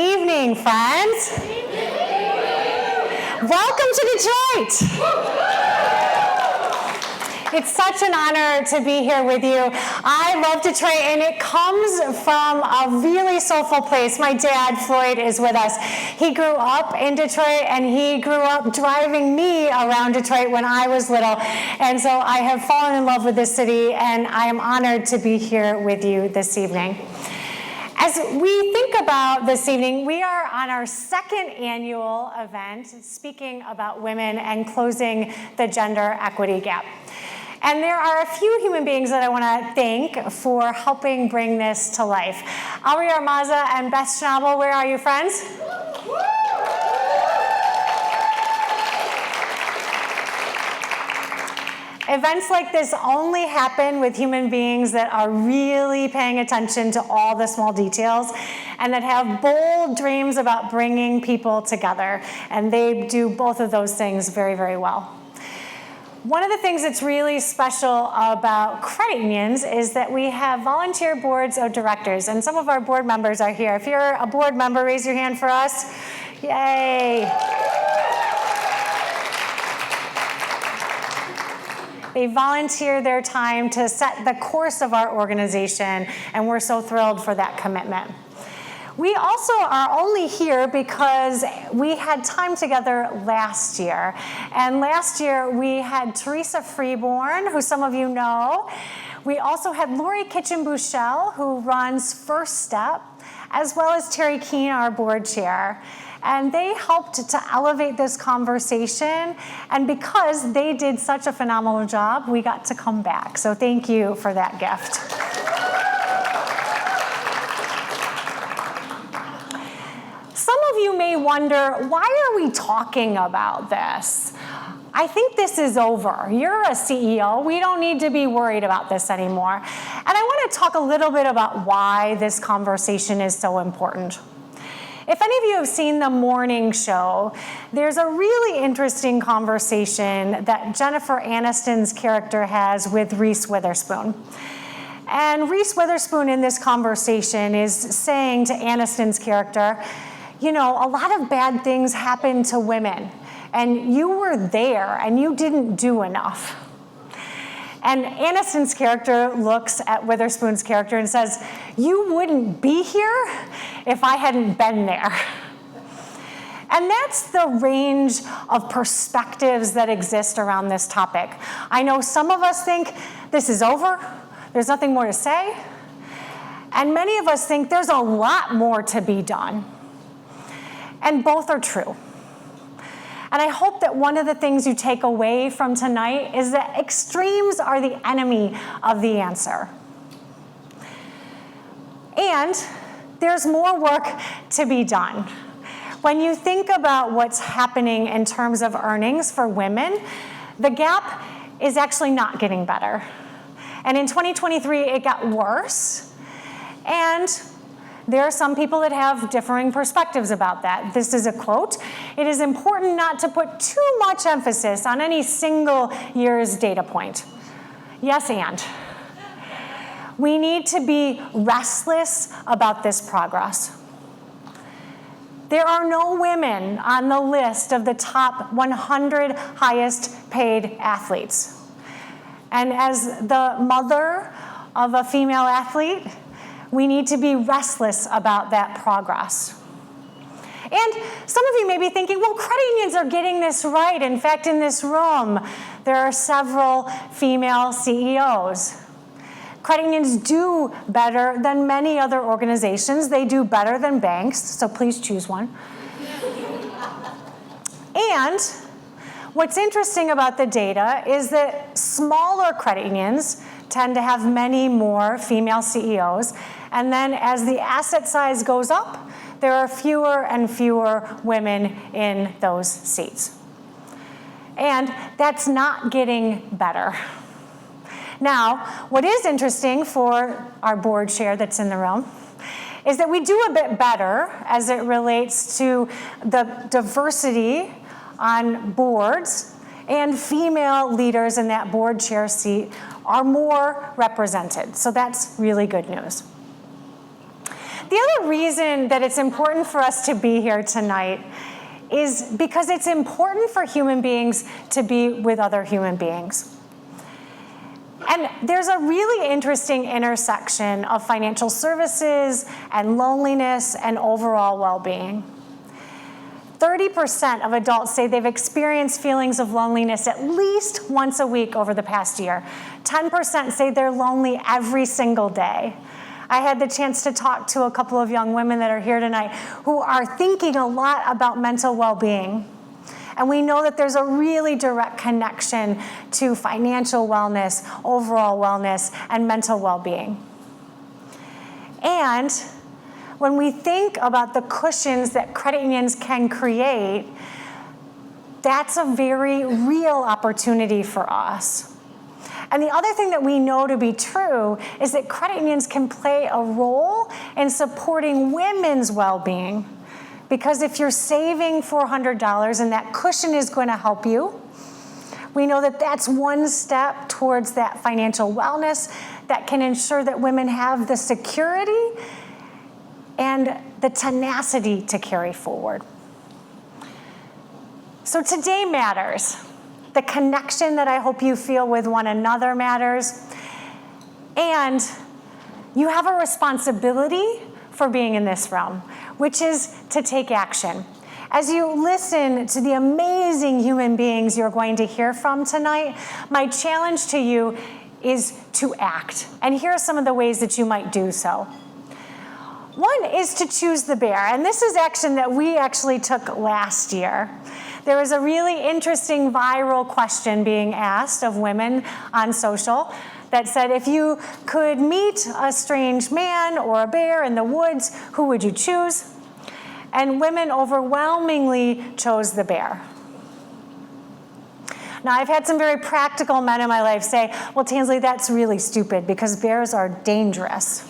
evening, friends. Welcome to Detroit. It's such an honor to be here with you. I love Detroit, and it comes from a really soulful place. My dad, Floyd, is with us. He grew up in Detroit, and he grew up driving me around Detroit when I was little. And so I have fallen in love with this city, and I am honored to be here with you this evening. As we think about this evening, we are on our second annual event speaking about women and closing the gender equity gap. And there are a few human beings that I want to thank for helping bring this to life. Ari Armaza and Beth Schnabel, where are you, friends? Events like this only happen with human beings that are really paying attention to all the small details and that have bold dreams about bringing people together. And they do both of those things very, very well. One of the things that's really special about credit unions is that we have volunteer boards of directors, and some of our board members are here. If you're a board member, raise your hand for us. Yay. They volunteer their time to set the course of our organization, and we're so thrilled for that commitment. We also are only here because we had time together last year. And last year we had Teresa Freeborn, who some of you know. We also had Lori Kitchen-Bushell, who runs First Step, as well as Terry Keene, our board chair. And they helped to elevate this conversation. And because they did such a phenomenal job, we got to come back. So thank you for that gift. Some of you may wonder, why are we talking about this? I think this is over. You're a CEO. We don't need to be worried about this anymore. And I want to talk a little bit about why this conversation is so important. If any of you have seen the morning show, there's a really interesting conversation that Jennifer Aniston's character has with Reese Witherspoon. And Reese Witherspoon in this conversation is saying to Aniston's character, you know, a lot of bad things happen to women, and you were there, and you didn't do enough. And Aniston's character looks at Witherspoon's character and says, you wouldn't be here if I hadn't been there. And that's the range of perspectives that exist around this topic. I know some of us think this is over, there's nothing more to say, and many of us think there's a lot more to be done. And both are true. And I hope that one of the things you take away from tonight is that extremes are the enemy of the answer. And there's more work to be done. When you think about what's happening in terms of earnings for women, the gap is actually not getting better. And in 2023, it got worse. And there are some people that have differing perspectives about that. This is a quote. It is important not to put too much emphasis on any single year's data point. Yes, and. We need to be restless about this progress. There are no women on the list of the top 100 highest paid athletes. And as the mother of a female athlete, we need to be restless about that progress. And some of you may be thinking, well, credit unions are getting this right. In fact, in this room, there are several female CEOs. Credit unions do better than many other organizations. They do better than banks, so please choose one. And what's interesting about the data is that smaller credit unions tend to have many more female CEOs. And then as the asset size goes up, there are fewer and fewer women in those seats. And that's not getting better. Now, what is interesting for our board chair that's in the room is that we do a bit better as it relates to the diversity on boards, and female leaders in that board chair seat are more represented. So that's really good news. The other reason that it's important for us to be here tonight is because it's important for human beings to be with other human beings. And there's a really interesting intersection of financial services and loneliness and overall well-being. 30% of adults say they've experienced feelings of loneliness at least once a week over the past year. 10% say they're lonely every single day. I had the chance to talk to a couple of young women that are here tonight who are thinking a lot about mental well-being. And we know that there's a really direct connection to financial wellness, overall wellness, and mental well-being. And when we think about the cushions that credit unions can create, that's a very real opportunity for us. And the other thing that we know to be true is that credit unions can play a role in supporting women's well-being. Because if you're saving $400 and that cushion is going to help you, we know that that's one step towards that financial wellness that can ensure that women have the security and the tenacity to carry forward. So today matters. The connection that I hope you feel with one another matters. And you have a responsibility for being in this realm, which is to take action. As you listen to the amazing human beings you're going to hear from tonight, my challenge to you is to act. And here are some of the ways that you might do so. One is to choose the bear, and this is action that we actually took last year. There was a really interesting viral question being asked of women on social that said, if you could meet a strange man or a bear in the woods, who would you choose? And women overwhelmingly chose the bear. Now, I've had some very practical men in my life say, well, Tansley, that's really stupid because bears are dangerous.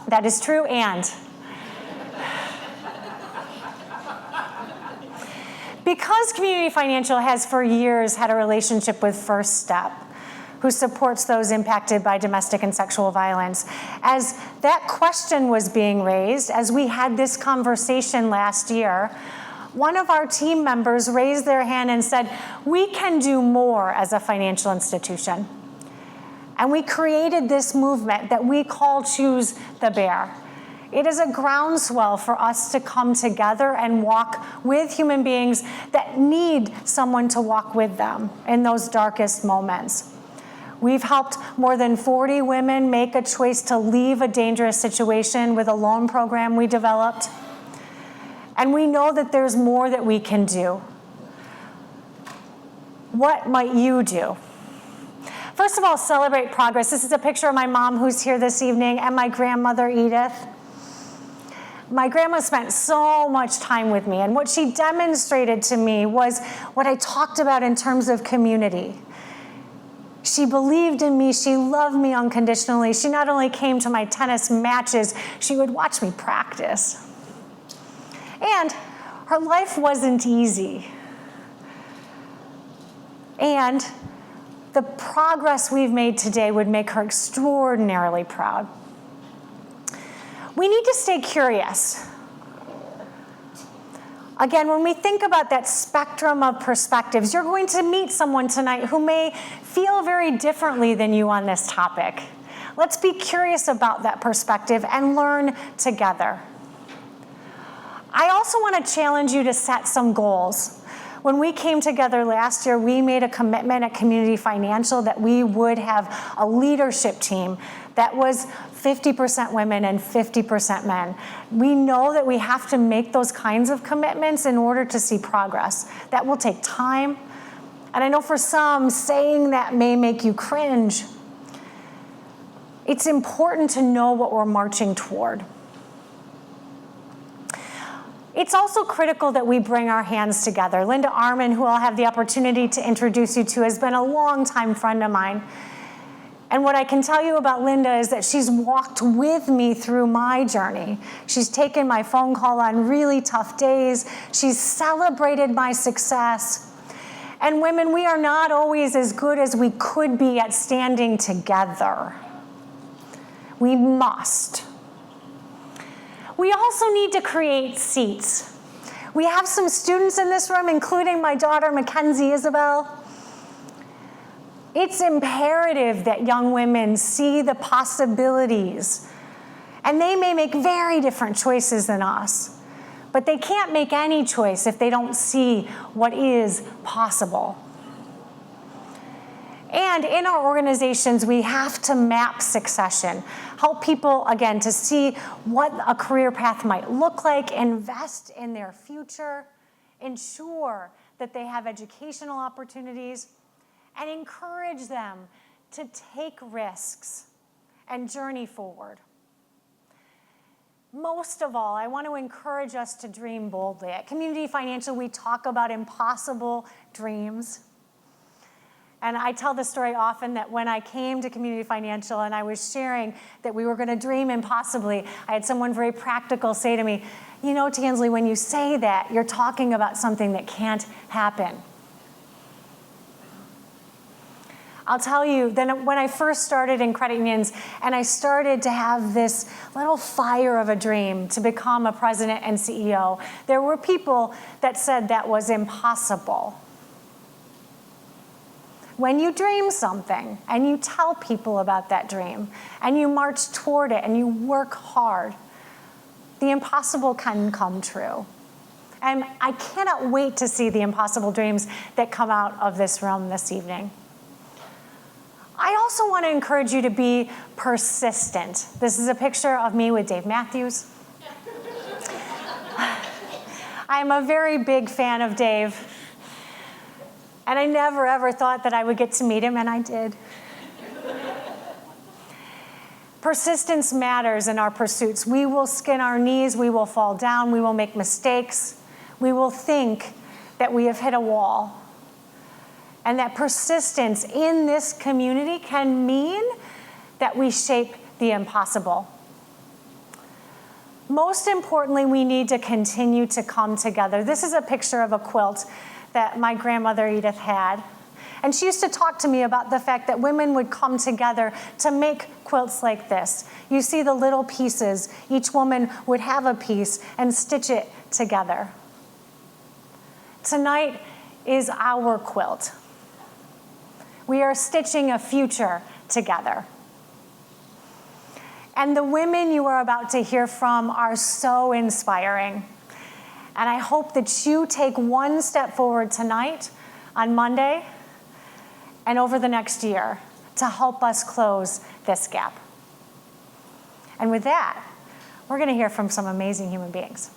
That is true, and because Community Financial has for years had a relationship with First Step, who supports those impacted by domestic and sexual violence, as that question was being raised, as we had this conversation last year, one of our team members raised their hand and said, we can do more as a financial institution. And we created this movement that we call Choose the Bear. It is a groundswell for us to come together and walk with human beings that need someone to walk with them in those darkest moments. We've helped more than 40 women make a choice to leave a dangerous situation with a loan program we developed. And we know that there's more that we can do. What might you do? First of all, celebrate progress. This is a picture of my mom who's here this evening and my grandmother, Edith. My grandma spent so much time with me, and what she demonstrated to me was what I talked about in terms of community. She believed in me. She loved me unconditionally. She not only came to my tennis matches, she would watch me practice. And her life wasn't easy. And the progress we've made today would make her extraordinarily proud. We need to stay curious. Again, when we think about that spectrum of perspectives, you're going to meet someone tonight who may feel very differently than you on this topic. Let's be curious about that perspective and learn together. I also want to challenge you to set some goals. When we came together last year, we made a commitment at Community Financial that we would have a leadership team that was 50% women and 50% men. We know that we have to make those kinds of commitments in order to see progress. That will take time. And I know for some, saying that may make you cringe. It's important to know what we're marching toward. It's also critical that we bring our hands together. Linda Arman, who I'll have the opportunity to introduce you to, has been a longtime friend of mine. And what I can tell you about Linda is that she's walked with me through my journey. She's taken my phone call on really tough days. She's celebrated my success. And women, we are not always as good as we could be at standing together. We must. We also need to create seats. We have some students in this room, including my daughter, Mackenzie Isabel. It's imperative that young women see the possibilities. And they may make very different choices than us, but they can't make any choice if they don't see what is possible. And in our organizations, we have to map succession, help people, again, to see what a career path might look like, invest in their future, ensure that they have educational opportunities, and encourage them to take risks and journey forward. Most of all, I want to encourage us to dream boldly. At Community Financial, we talk about impossible dreams. And I tell the story often that when I came to Community Financial and I was sharing that we were going to dream impossibly, I had someone very practical say to me, you know, Tansley, when you say that, you're talking about something that can't happen. I'll tell you, then when I first started in credit unions and I started to have this little fire of a dream to become a president and CEO, there were people that said that was impossible. When you dream something and you tell people about that dream and you march toward it and you work hard, the impossible can come true. And I cannot wait to see the impossible dreams that come out of this room this evening. I also want to encourage you to be persistent. This is a picture of me with Dave Matthews. I'm a very big fan of Dave. And I never, ever thought that I would get to meet him, and I did. Persistence matters in our pursuits. We will skin our knees, we will fall down, we will make mistakes. We will think that we have hit a wall. And that persistence in this community can mean that we shape the impossible. Most importantly, we need to continue to come together. This is a picture of a quilt that my grandmother Edith had. And she used to talk to me about the fact that women would come together to make quilts like this. You see the little pieces. Each woman would have a piece and stitch it together. Tonight is our quilt. We are stitching a future together. And the women you are about to hear from are so inspiring. And I hope that you take one step forward tonight, on Monday, and over the next year to help us close this gap. And with that, we're going to hear from some amazing human beings.